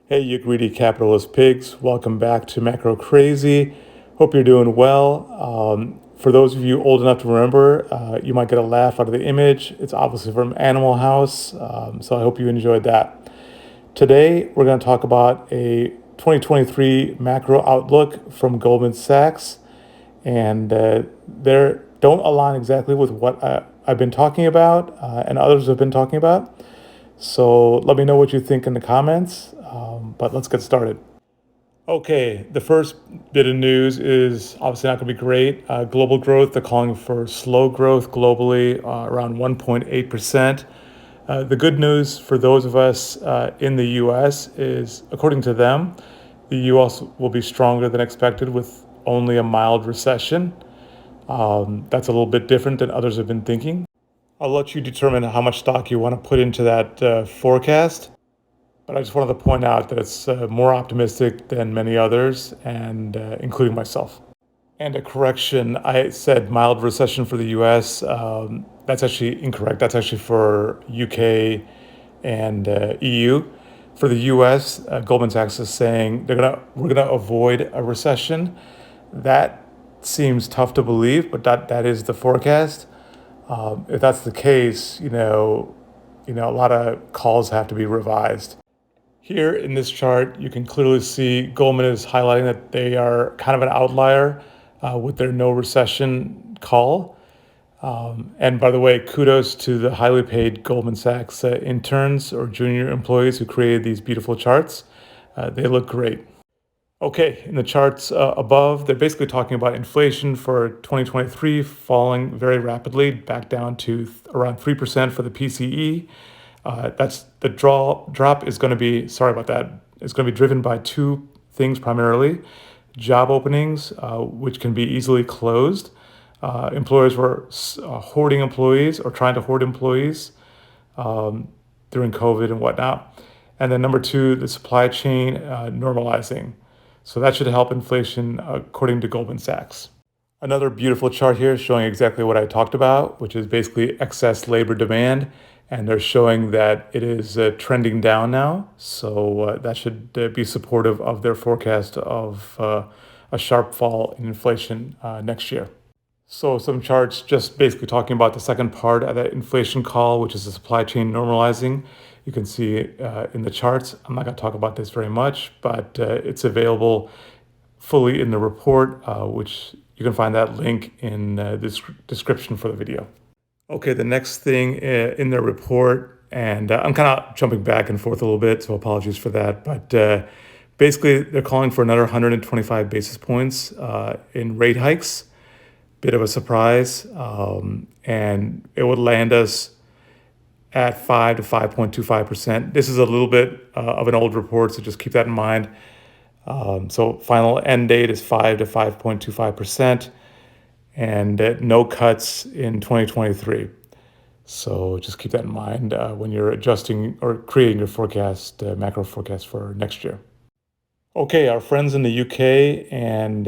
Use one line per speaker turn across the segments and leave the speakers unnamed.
Hey, you greedy capitalist pigs. Welcome back to Macro Crazy. Hope you're doing well. For those of you old enough to remember, you might get a laugh out of the image. It's obviously from Animal House, so I hope you enjoyed that. Today, we're going to talk about a 2023 macro outlook from Goldman Sachs, and they don't align exactly with what I've been talking about and others have been talking about. So let me know what you think in the comments, but let's get started. Okay, the first bit of news is obviously not going to be great. Global growth, they're calling for slow growth globally, around 1.8%. The good news for those of us in the US is, according to them, the US will be stronger than expected with only a mild recession. That's a little bit different than others have been thinking. I'll let you determine how much stock you want to put into that forecast. But I just wanted to point out that it's more optimistic than many others, and including myself. And a correction, I said mild recession for the US. That's actually incorrect. That's actually for UK and EU. For the US, Goldman Sachs is saying we're gonna avoid a recession. That seems tough to believe, but that is the forecast. If that's the case, a lot of calls have to be revised. Here in this chart, you can clearly see Goldman is highlighting that they are kind of an outlier with their no recession call. And by the way, kudos to the highly paid Goldman Sachs interns or junior employees who created these beautiful charts. They look great. Okay, in the charts above, they're basically talking about inflation for 2023 falling very rapidly back down to around 3% for the PCE. That's the drop is going to be, sorry about that, it's going to be driven by two things primarily: job openings, which can be easily closed. Employers were hoarding employees or trying to hoard employees during COVID and whatnot. And then number two, the supply chain normalizing. So that should help inflation, according to Goldman Sachs. Another beautiful chart here showing exactly what I talked about, which is basically excess labor demand. And they're showing that it is trending down now. So that should be supportive of their forecast of a sharp fall in inflation next year. So some charts just basically talking about the second part of that inflation call, which is the supply chain normalizing. You can see in the charts. I'm not going to talk about this very much, but it's available fully in the report, which you can find that link in this description for the video. Okay, the next thing in their report, and I'm kind of jumping back and forth a little bit, so apologies for that, but basically they're calling for another 125 basis points in rate hikes. Bit of a surprise, and it would land us at 5 to 5.25%. This is a little bit of an old report, so just keep that in mind. So final end date is 5 to 5.25%, and no cuts in 2023. So just keep that in mind when you're adjusting or creating your forecast, macro forecast for next year. Okay, our friends in the UK and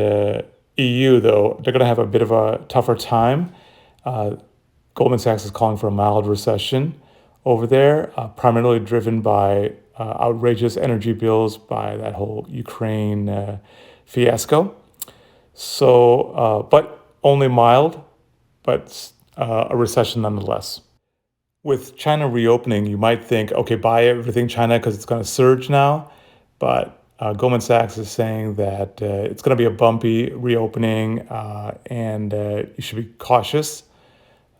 EU, though, they're going to have a bit of a tougher time. Goldman Sachs is calling for a mild recession over there, primarily driven by outrageous energy bills by that whole Ukraine fiasco. So, but only mild, but a recession nonetheless. With China reopening, you might think, okay, buy everything China because it's going to surge now. But Goldman Sachs is saying that it's going to be a bumpy reopening and you should be cautious,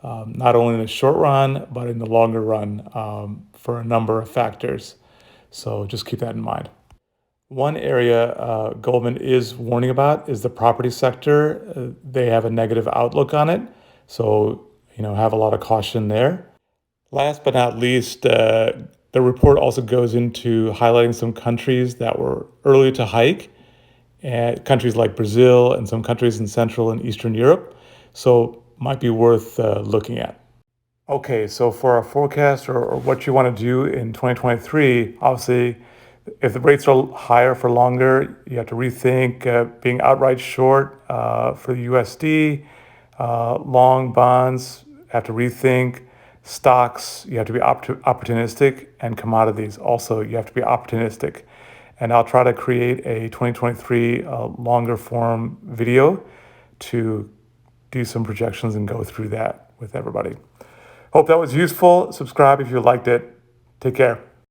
not only in the short run, but in the longer run for a number of factors. So just keep that in mind. One area Goldman is warning about is the property sector. They have a negative outlook on it. So, have a lot of caution there. Last but not least, the report also goes into highlighting some countries that were early to hike, countries like Brazil and some countries in Central and Eastern Europe. So might be worth looking at. Okay, so for our forecast or what you want to do in 2023, obviously, if the rates are higher for longer, you have to rethink being outright short for the USD, long bonds, have to rethink stocks, you have to be opportunistic, and commodities also, you have to be opportunistic. And I'll try to create a 2023 longer form video to do some projections and go through that with everybody. Hope that was useful. Subscribe if you liked it. Take care.